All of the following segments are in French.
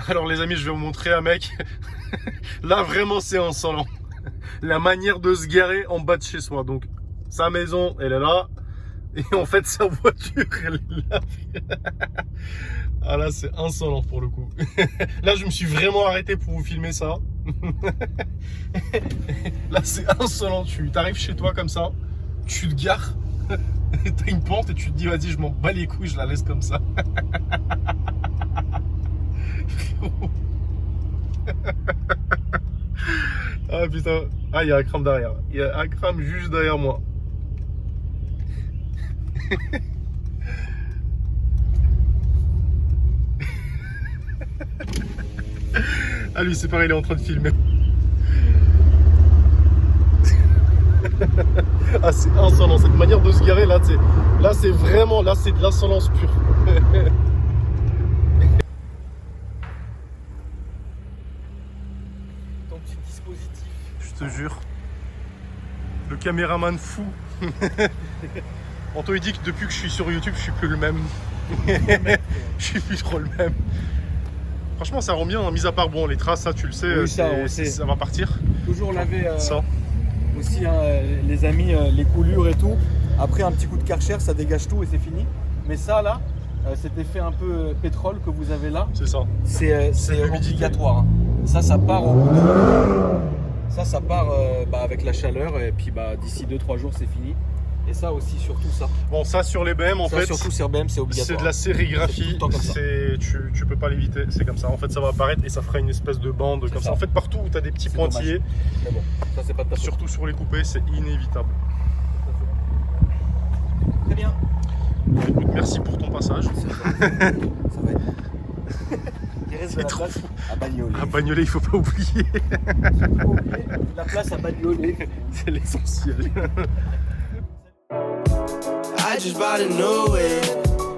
Alors les amis, je vais vous montrer un mec. Là vraiment c'est insolent. La manière de se garer en bas de chez soi. Donc sa maison, elle est là. Et en fait sa voiture, elle est là. Ah là c'est insolent pour le coup. Là je me suis vraiment arrêté pour vous filmer ça. Là c'est insolent. Tu arrives chez toi comme ça, tu te gares. T'as une pente et tu te dis vas-y je m'en bats les couilles, je la laisse comme ça. Ah putain, ah il y a Akram derrière, il y a Akram juste derrière moi. Ah lui c'est pareil, il est en train de filmer. Ah c'est insolent, cette manière de se garer là, là c'est vraiment, là c'est de l'insolence pure. Ton petit dispositif. Je te jure. Le caméraman fou. Anto il dit que depuis que je suis sur YouTube, je suis plus le même. Je suis plus trop le même. Franchement ça rend bien, hein, mis à part bon les traces, ça tu le sais, oui, ça va partir. Toujours laver ça. Aussi hein, les amis, les coulures et tout. Après un petit coup de Karcher, ça dégage tout et c'est fini. Mais ça là, cet effet un peu pétrole que vous avez là, c'est ça. C'est obligatoire. Hein. Ça part au bout de... Ça part avec la chaleur et puis d'ici 2-3 jours c'est fini. Et ça aussi, surtout ça. Bon, ça sur les BM en fait. Surtout sur BM, c'est obligatoire. C'est de la sérigraphie. Tu peux pas l'éviter. C'est comme ça. En fait, ça va apparaître et ça fera une espèce de bande comme ça. En fait, partout où tu as des petits pointillés. Mais bon, ça c'est pas de ta faute. Surtout sur les coupés, c'est inévitable. Très bien. Écoute, merci pour ton passage. Ça va être. Il reste de la place à Bagnolet. À Bagnolet, il faut pas oublier. La place à Bagnolet. C'est l'essentiel. I just bought a new whip.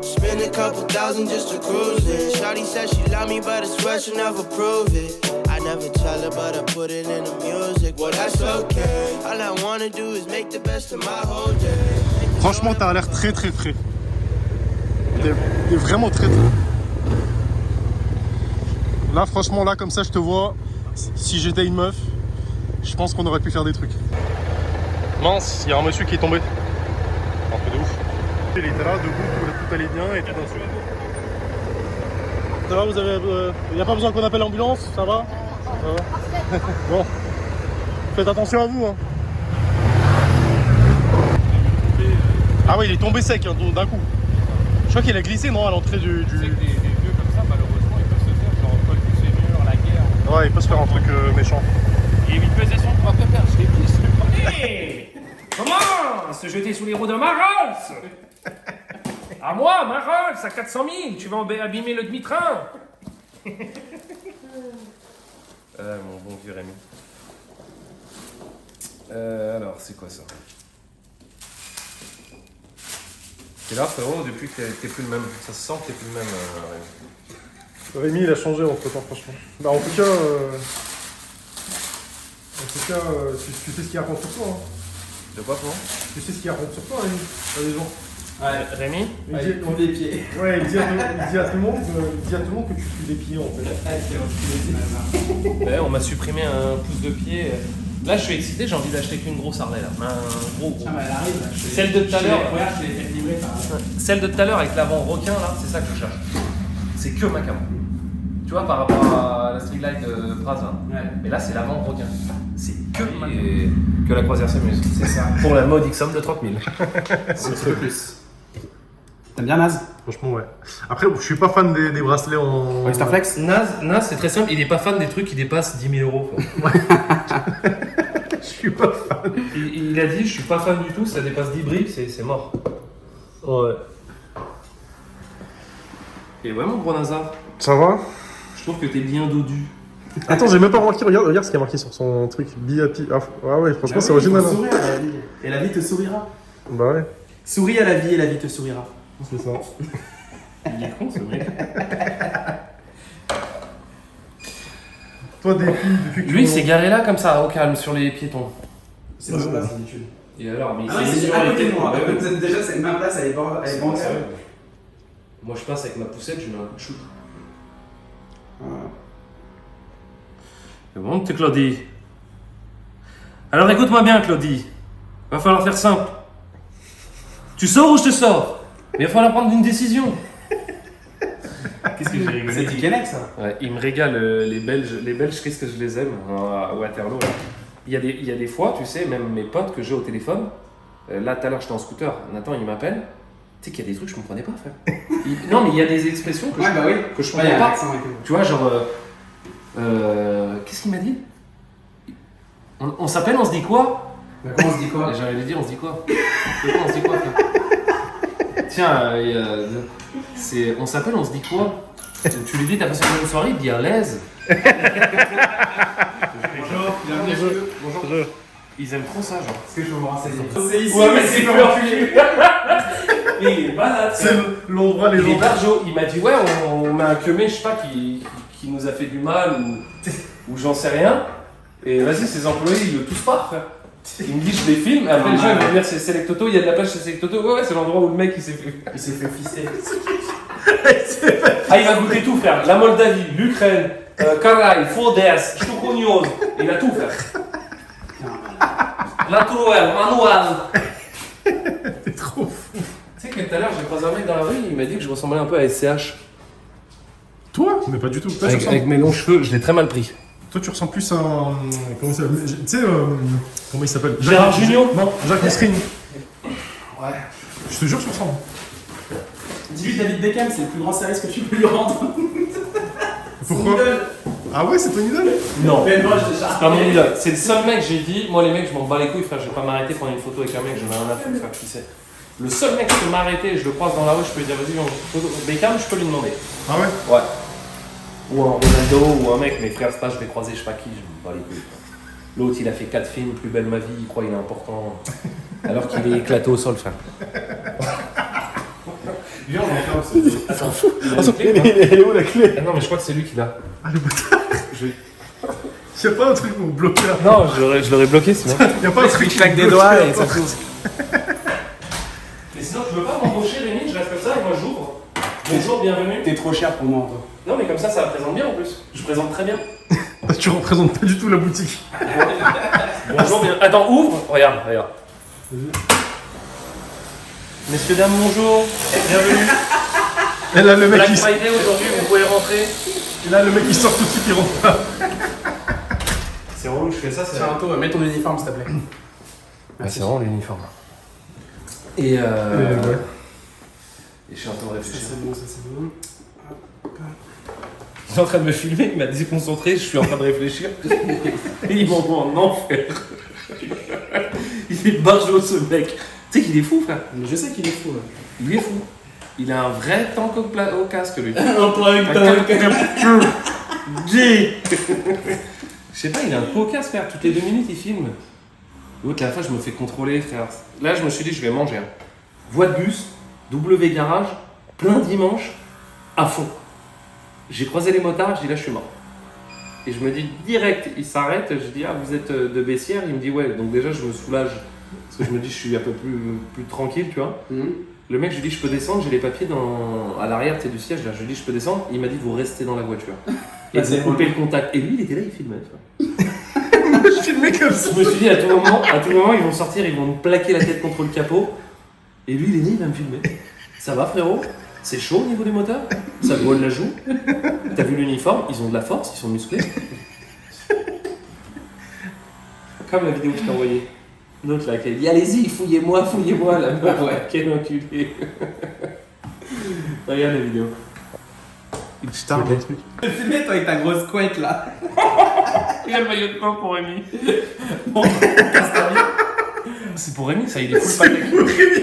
Spend a couple thousand just to cruise it. Shawty said she love me, but I swear she'll never prove it. I never tell her, but I put it in the music. Well, that's okay. All I wanna do is make the best of my whole day. Franchement, t'as l'air très très frais. T'es vraiment très très. Là, franchement, là, comme ça, je te vois. Si j'étais une meuf, je pense qu'on aurait pu faire des trucs. Mince, il y a un monsieur qui est tombé. Un peu de ouf. Il était là, debout, tout allait bien et tout d'un coup. Ça va, vous avez. Il n'y a pas besoin qu'on appelle l'ambulance, ça va? Ça va. Bon. Faites attention à vous. Hein. Ah ouais, il est tombé sec hein, d'un coup. Je crois qu'il a glissé, non, à l'entrée du. C'est que des vieux comme ça, malheureusement, ils peuvent se faire genre Paul Seigneur, la guerre. Ouais, il peut se faire un truc méchant. Et il faisait son propre père, je l'ai pris sur le premier. Comment se jeter sous les roues de ma Rolls? À moi, ma Rolls, à 400 000, tu vas abîmer le demi-train. Mon bon vieux Rémi. Alors, c'est quoi ça? T'es là, frérot, depuis que t'es plus le même. Ça se sent que t'es plus le même, Rémi. Rémi, il a changé entre temps, franchement. Bah, en tout cas, tu sais ce qu'il raconte sur toi. Hein. De quoi, toi? Tu sais ce qu'il raconte sur toi, Rémi, les gens. Ouais, Rémi? Il dit, des pieds. Ouais, il dit à tout le monde que tu fous des pieds, en fait. Ouais, on m'a supprimé un pouce de pied. Là, je suis excité, j'ai envie d'acheter qu'une grosse Harley, là. Un gros. Ah bah elle arrive là. Celle de tout à l'heure. Regarde, je l'ai fait livrer par là. Celle de tout à l'heure avec l'avant requin, là, c'est ça que je cherche. C'est que Macam. Tu vois, par rapport à la Streetlight de Praz, là. Ouais. Mais là, c'est l'avant requin. C'est que Macam. Que la croisière s'amuse. C'est ça. Pour la modique somme de 30 000. C'est un petit peu plus. T'aimes bien Naz? Franchement, ouais. Après, je suis pas fan des bracelets en. Oysterflex? Naz, c'est très simple, il est pas fan des trucs qui dépassent 10 000 euros. Je suis pas fan. Il a dit, je suis pas fan du tout, ça dépasse 10 briques, c'est mort. Ouais. Et ouais, mon gros Nazar, Ça va? je trouve que t'es bien dodu. Attends, j'ai même pas remarqué. Regarde ce qu'il y a marqué sur son truc. Be-happy. Ah ouais, franchement, c'est original. Faut Hein. sourire à la vie. Et la vie te sourira. Bah ouais. Souris à la vie et la vie te sourira. C'est ça. Il est con, c'est vrai. Toi, depuis que Lui, il s'est garé là comme ça, au calme, sur les piétons. C'est ma place d'habitude. Et alors, mais il Ah ouais, s'est mis c'est sur à les côté de piétons. moi. Bah ouais. Déjà, c'est ma place, elle est bancaire. Moi, je passe avec ma poussette, je mets un coup de shoot. C'est bon, t'es Claudie. Alors écoute-moi bien, Claudie. Va falloir faire simple. Tu sors ou je te sors? Mais il va falloir prendre une décision. Qu'est-ce que j'ai rigolé? C'est Tikenek, ça. Ouais, ils me régalent, les Belges. Les Belges, qu'est-ce que je les aime à Waterloo. Là. Il y a des fois, tu sais, même mes potes que j'ai au téléphone, là tout à l'heure j'étais en scooter, Nathan il m'appelle, tu sais qu'il y a des trucs que je ne comprenais pas, frère. Non mais il y a des expressions que Ouais, bah oui. que je comprenais Ouais, pas. l'accent et tout. Tu vois, genre, qu'est-ce qu'il m'a dit? On s'appelle, on se dit quoi? Bah, comment on se dit quoi? Et j'allais lui dire, on se dit quoi? On se dit quoi, frère? Tiens, on s'appelle, on se dit quoi? Tu lui dis, t'as passé une bonne soirée, il te dit à l'aise. Bonjour, bienvenue chez eux. Bonjour. Ils aiment trop ça, genre. Est-ce que je peux me renseigner? C'est ici, Ouais, mais c'est plus enculé. Il est malade. C'est l'endroit les Il est gens. barjo. Il m'a dit, ouais, on met un queumé, je sais pas, qui nous a fait du mal ou j'en sais rien. Et vas-y, ses employés, ils le toussent pas, frère. Il me dit, je les filme. Après, les gens, ils vont venir chez Selectoto. Il y a de la place chez Selectoto. Ouais, c'est l'endroit où le mec, il s'est fait fister. Ah, il va goûter tout, frère. La Moldavie, l'Ukraine, Caraïbes, Fodès, Choukounios. Il a tout, frère. La Trouelle, Manuel. T'es trop fou. Tu sais que tout à l'heure, j'ai croisé un mec dans la rue, il m'a dit que je ressemblais un peu à SCH. Toi? Mais pas du tout. Toi, tu ressembles- Avec mes longs cheveux, je l'ai très mal pris. Toi, tu ressembles plus à un. Comment il s'appelle? Tu sais, comment il s'appelle? Gérard Jugnot? Non, Jacques Mesrine. Ouais. Je te jure, tu ressembles. Dis-lui David Beckham, c'est le plus grand service que tu peux lui rendre. Pourquoi? Ah ouais, c'est ton idole? Non. Mais moi, je déjà. C'est pas mon idole. C'est le seul mec, j'ai dit, moi les mecs, je m'en bats les couilles, frère, je vais pas m'arrêter prendre une photo avec un mec, je n'ai rien à foutre, frère, qui sait. Le seul mec qui peut m'arrêter, je le croise dans la rue, je peux lui dire, vas-y, on photo. Beckham, je peux lui demander. Ah ouais? Ouais. Ou un Ronaldo, ou un mec, mais frère, c'est pas, je vais croiser, je sais pas qui, je m'en bats les couilles. L'autre, il a fait 4 films, Plus belle ma vie, il croit qu'il est important. Alors qu'il est éclaté au sol, frère. Viens, on va faire ça. Attends, elle est où la clé? Ah non, mais je crois que c'est lui qui l'a. Ah, le bâtard. Y'a pas un truc pour bloquer là? Non, je l'aurais bloqué sinon. Y'a pas un truc claque qui des bloque doigts la et ça porte. pousse. Mais sinon, tu veux pas m'embaucher, Rémi? Je reste comme ça et moi j'ouvre. Bonjour, bienvenue. T'es trop cher pour moi, toi. Non, mais comme ça présente bien en plus. Je présente très bien. Tu représentes pas du tout la boutique. Bonjour, bien. Attends, ouvre. Regarde. Messieurs, dames, bonjour. Bienvenue. Et là, le mec, Black il... Friday aujourd'hui, vous pouvez rentrer. Et là, le mec, il sort tout de suite, il rentre pas. C'est relou, je fais ça, c'est. Tiens, Anto, mets ton uniforme, s'il te plaît. C'est vraiment l'uniforme. Et ouais. Et je suis en train de Ça, réfléchir. c'est bon, ça, c'est bon. Il est en train de me filmer, il m'a déconcentré, je suis en train de réfléchir. Et il m'envoie en enfer. Il est barjot ce mec. Tu sais qu'il est fou, frère. Mais je sais qu'il est fou, là. Il est fou. Il a un vrai tank au casque, lui. Un plank. Je sais pas, il a un pot au casque, frère. Toutes les 2 minutes, il filme. L'autre, la fois, je me fais contrôler, frère. Là, je me suis dit, je vais manger. Voie de bus, W garage, plein dimanche, à fond. J'ai croisé les motards, je dis là, je suis mort. Et je me dis direct, il s'arrête, je dis, ah, vous êtes de Bessières? Il me dit, ouais. Donc déjà, je me soulage. Parce que je me dis, je suis un peu plus tranquille, tu vois. Le mec, je lui dis, je peux descendre, j'ai les papiers à l'arrière du siège, là. Je lui dis, je peux descendre. Il m'a dit, vous restez dans la voiture. Et vous coupez le contact. Et lui, il était là, il filmait, tu vois. Je filmais comme ça. Je me suis dit, à tout moment, ils vont sortir, ils vont me plaquer la tête contre le capot. Et lui, il est né, il va me filmer. Ça va, frérot? C'est chaud au niveau des moteurs? Ça brûle la joue? T'as vu l'uniforme? Ils ont de la force, ils sont musclés. Comme la vidéo que je t'ai envoyée. L'autre là, qui a dit, allez-y, fouillez-moi, la meuf, ouais. Quel enculé. Regarde la vidéo. Il starve le truc. Filmez, toi, avec ta grosse couette, là. Regarde le maillot de bain pour Rémi. Bon, c'est pour Rémi, ça, il est full paquet.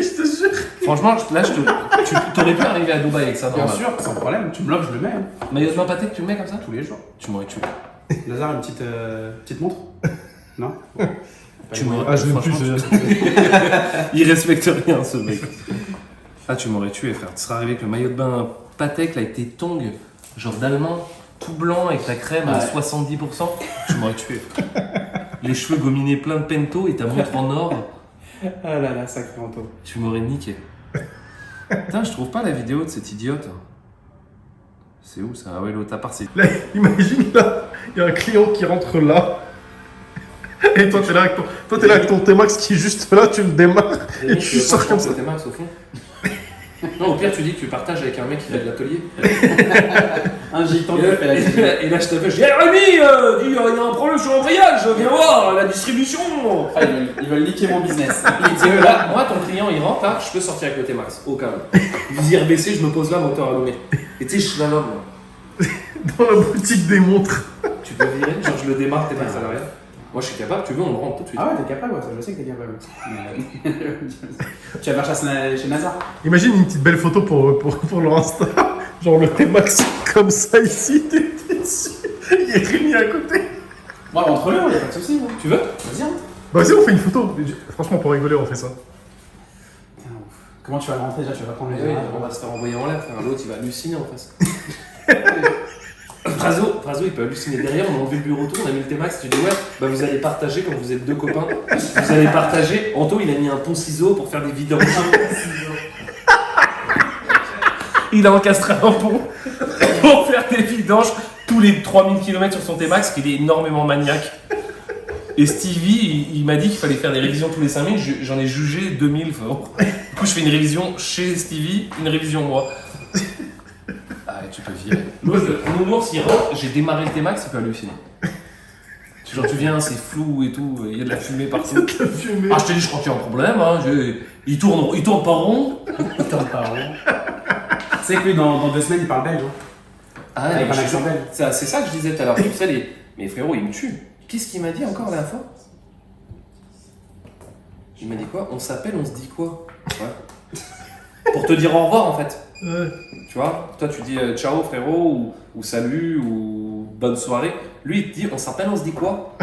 Je te jure. Franchement, là, tu t'aurais pu arriver à Dubaï avec ça, Bien normal. sûr, sans problème. Tu me l'offres, je le mets. Hein. Maillot de bain pâté que tu mets comme ça? Tous les jours. Tu m'aurais tué. Lazare, une petite montre? Non? Tu m'aurais- Ah, je l'aime plus. franchement, Il respecte rien, ce mec. Ah, tu m'aurais tué, frère. Tu serais arrivé avec le maillot de bain Patek, là, avec tes tongs, genre d'allemand, tout blanc, avec ta crème à 70%. Tu m'aurais tué. Les cheveux gominés plein de pento et ta montre en or. Ah là là, sacré Anto. Tu m'aurais niqué. Putain, je trouve pas la vidéo de cet idiote. C'est où ça? Ah ouais, l'autre appart, c'est. Là, imagine là, il y a un client qui rentre là. Et toi, t'es là avec ton T-Max qui est juste là, tu le démarres et tu sors comme ça. T'es max au fond. Non, au pire, tu dis que tu partages avec un mec qui fait de l'atelier. Un gitan qui fait la cuisine. Et là, je t'appelle, je dis, hey, Rémi, il y a un problème sur l'embrayage, viens voir la distribution. Ah, ils veulent niquer mon business. Là, moi, ton client, il rentre là, je peux sortir avec le T-Max, au cas où. Visière baissée, je me pose là, moteur allumé. Et tu sais, je suis là, moi. Dans la boutique des montres. Tu peux virer, genre je le démarre, T-Max à l'arrière. Moi, je suis capable, tu veux, on le rentre tout de suite. Ah ouais, t'es capable, ouais, ça, je sais que t'es capable. Tu vas faire ça chez NASA. Imagine une petite belle photo pour leur Insta. Genre le T-Max comme ça ici, t'es dessus. Il y a Rémi à côté. Moi, entre-le, y'a pas de soucis. Hein. Tu veux? Vas-y, hein. Bah vas-y, on fait une photo. Franchement, pour rigoler, on fait ça. Putain, ouf. Comment tu vas le rentrer déjà? Tu vas pas prendre les Oui, yeux. on va se faire envoyer en l'air, l'autre il va halluciner en face. Frazo, il peut halluciner derrière, on a enlevé le bureau tour, on a mis le T-Max, tu dis ouais, bah vous allez partager quand vous êtes deux copains, vous allez partager. Anto il a mis un pont ciseau pour faire des vidanges. Il a encastré un pont pour faire des vidanges tous les 3000 km sur son T-Max, qu'il est énormément maniaque. Et Stevie, il m'a dit qu'il fallait faire des révisions tous les 5000, j'en ai jugé 2000. Du coup, je fais une révision chez Stevie, une révision moi. Ah, tu peux virer. Mon ours, il rentre, j'ai démarré le T-Max, il peut halluciner. Genre, tu viens, c'est flou et tout, il y a de la fumée partout. Ah, je te dis, je crois qu'il y a un problème, hein. Il tourne pas rond. Il tourne pas rond. Tu sais que lui, dans 2 semaines, il parle belge. Hein. Ah, Avec mais un accent belge. c'est ça que je disais tout à l'heure. Tu sais, mais frérot, il me tue. Qu'est-ce qu'il m'a dit encore à la fin? Il m'a dit quoi? On s'appelle, on se dit quoi? Ouais. Pour te dire au revoir en fait. Ouais. Tu vois? Toi tu dis ciao frérot ou salut ou bonne soirée. Lui il te dit on s'appelle, on se dit quoi?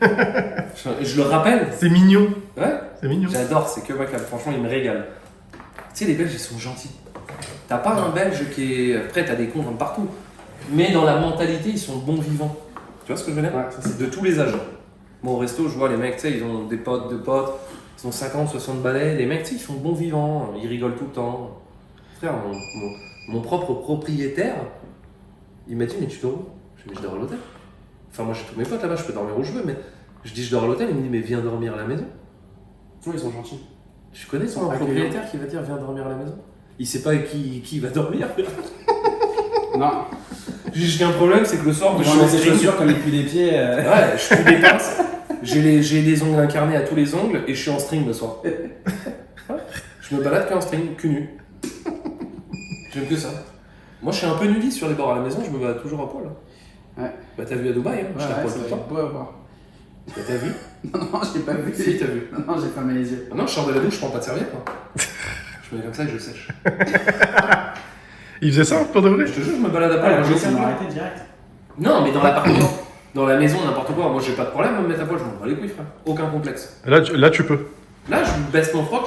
je le rappelle. C'est mignon. Ouais. C'est mignon. J'adore, c'est que Macab. Franchement, il me régale. Tu sais, les Belges ils sont gentils. T'as pas un Belge qui est. Après, t'as des cons comme partout. Mais dans la mentalité, ils sont bons vivants. Tu vois ce que je veux dire? Ouais, C'est de tous les âges. Moi au resto, je vois les mecs, tu sais, ils ont des potes, deux potes, ils ont 50, 60 balais. Les mecs, tu sais, ils sont bons vivants, ils rigolent tout le temps. Frère, mon propre propriétaire, il m'a dit, mais tu dors où? Je lui ai dit, je dors à l'hôtel. Enfin, moi j'ai tous mes potes là-bas, je peux dormir où je veux, mais je dis, je dors à l'hôtel. Il me dit, mais viens dormir à la maison. Non, ils sont gentils. Tu connais Ils son sont propriétaire qui va dire, viens dormir à la maison? Il sait pas qui va dormir. Non. J'ai un problème, c'est que le soir, moi, je suis en Ces string. chaussures comme il pue des pieds. Ouais, je fous des pinces. J'ai des ongles incarnés à tous les ongles et je suis en string le soir. Ouais. Je me balade qu'en string, cul nu. J'aime que ça. Moi, je suis un peu nudiste sur les bords à la maison, je me balade toujours à poil. Ouais. Bah, t'as vu à Dubaï, hein? Ouais, J'étais à poil ça tout le va temps. être beau à voir. Bah, t'as vu? Non, j'ai pas vu. Si, t'as vu. Non, j'ai fermé les yeux. Ah non, je sors de la douche, je prends pas de serviette, moi. Je me mets comme ça et je sèche. Il faisait ça pour de vrai? Je te jure, je me balade à poil. Ah, moi, la je ça sais m'a pas. arrêté direct. Non, mais dans l'appartement. Dans la maison, n'importe quoi. Moi, j'ai pas de problème à me mettre à poil, je m'en bats les couilles, frère. Aucun complexe. Là, tu peux. Là, je baisse mon froc,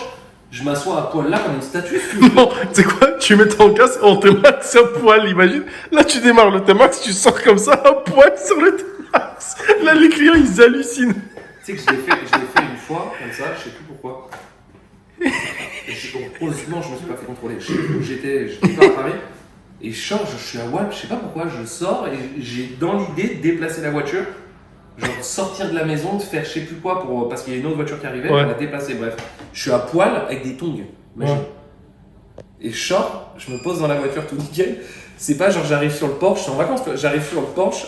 je m'assois à poil là comme une statue. Non, tu sais quoi? Tu mets ton casque, on T-Max à poil, imagine. Là, tu démarres le T-Max, tu sors comme ça à poil sur le T-Max. Là, les clients, ils hallucinent. Tu sais que je l'ai fait une fois, comme ça, je sais plus pourquoi. Heureusement, je me suis pas fait contrôler. Je sais plus où j'étais pas à Paris. Et je sors, je suis à Walp, je sais pas pourquoi, je sors et j'ai dans l'idée de déplacer la voiture. Genre sortir de la maison, de faire je sais plus quoi parce qu'il y a une autre voiture qui arrivait, Ouais. pour la déplacer. Bref, je suis à poil avec des tongs. Imagine. Ouais. Et je sors, je me pose dans la voiture tout nickel. C'est pas genre j'arrive sur le Porsche, je suis en vacances, j'arrive sur le Porsche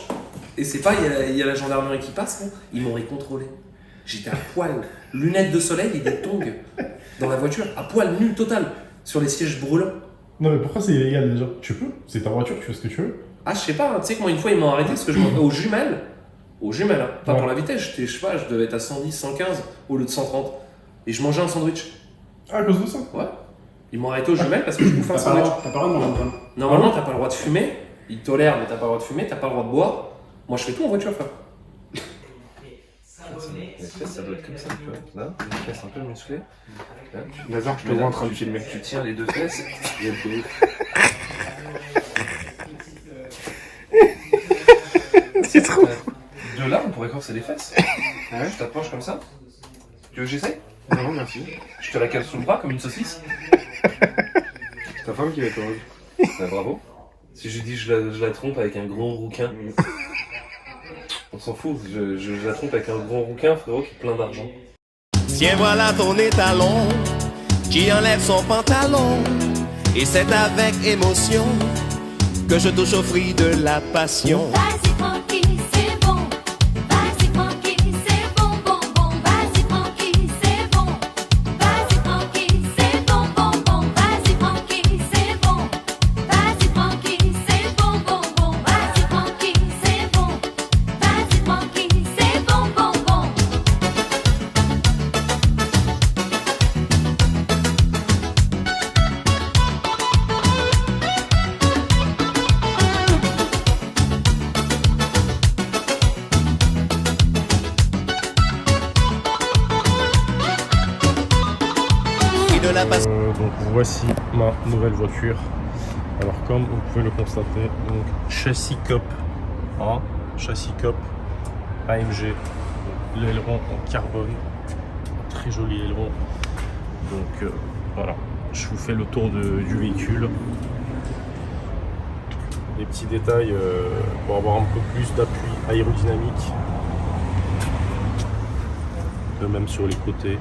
et c'est pas il y a la gendarmerie qui passe, non, ils m'auraient contrôlé. J'étais à poil, lunettes de soleil et des tongs dans la voiture, à poil nu total, sur les sièges brûlants. Non, mais pourquoi c'est illégal déjà? Tu peux, c'est ta voiture, tu fais ce que tu veux. Ah, je sais pas, hein, tu sais que moi une fois ils m'ont arrêté parce que je montais aux jumelles, hein, pas Ouais. pour la vitesse, je sais pas, je devais être à 110, 115 au lieu de 130 et je mangeais un sandwich. Ah, à cause de ça? Ouais. Ils m'ont arrêté aux jumelles parce que je bouffais un T'as pas le sandwich. droit t'as pas le droit de manger un pain. Normalement, t'as pas le droit de fumer. Ils tolèrent, mais t'as pas le droit de fumer, t'as pas le droit de boire. Moi, je fais tout en voiture, frère. Les fesses, ça doit être comme ça, tu vois. Là, les fesses un peu musclées. Lazare, je te vois en train de filmer. Tu tiens les deux fesses. Il y a le C'est trop. De là, on pourrait corser les fesses. Ah ouais? Je t'approche comme ça. Tu veux que j'essaye? Non, merci. Je te la cale sous le bras comme une saucisse. C'est ta femme qui va être heureuse. Bah, bravo. Si je dis je la trompe avec un grand rouquin. On s'en fout, je la trompe avec un grand rouquin, frérot, qui est plein d'argent. Tiens, voilà ton étalon qui enlève son pantalon. Et c'est avec émotion que je touche au fruit de la passion. Vas-y tranquille, c'est bon. Vas-y tranquille, c'est bon, bon, bon. Vas-y tranquille, c'est bon. Vas-y tranquille, c'est bon, bon, bon. Vas-y tranquille, c'est bon. Vas-y tranquille, c'est bon, bon, bon. Vas-y tranquille, c'est bon. Vas-y tranquille, c'est bon, bon, bon. Et de la passion. Donc voici ma nouvelle voiture. Alors comme vous pouvez le constater, donc châssis COP, hein, châssis COP AMG, l'aileron en carbone, très joli aileron. Donc voilà, je vous fais le tour du véhicule. Des petits détails pour avoir un peu plus d'appui aérodynamique. De même sur les côtés.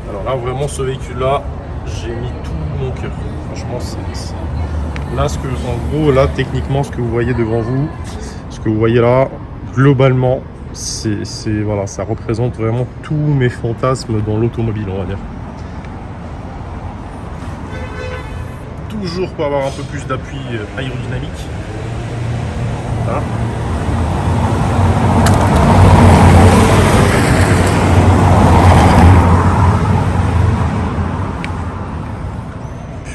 Alors là vraiment ce véhicule là j'ai mis tout mon cœur. Franchement c'est... Là ce que en gros là techniquement ce que vous voyez devant vous, ce que vous voyez là, globalement c'est voilà, ça représente vraiment tous mes fantasmes dans l'automobile, on va dire. Toujours pour avoir un peu plus d'appui aérodynamique. Voilà.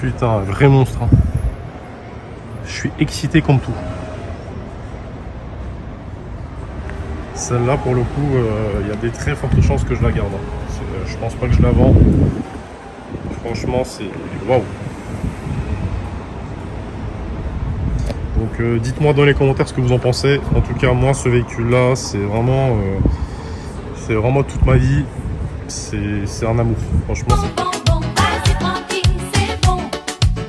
Putain, un vrai monstre. Hein. Je suis excité comme tout. Celle-là, pour le coup, il y a des très fortes chances que je la garde. Hein. Je pense pas que je la vends. Franchement, c'est... Waouh. Donc dites-moi dans les commentaires ce que vous en pensez. En tout cas, moi, ce véhicule-là, c'est vraiment toute ma vie. C'est un amour. Franchement, c'est... Bon, bon, vas-y tranquille, c'est bon.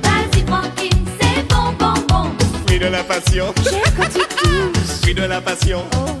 Vas-y tranquille, c'est bon, bon, bon. Fruit de la passion. J'aime quand tu touches. Fruit de la passion. Oh.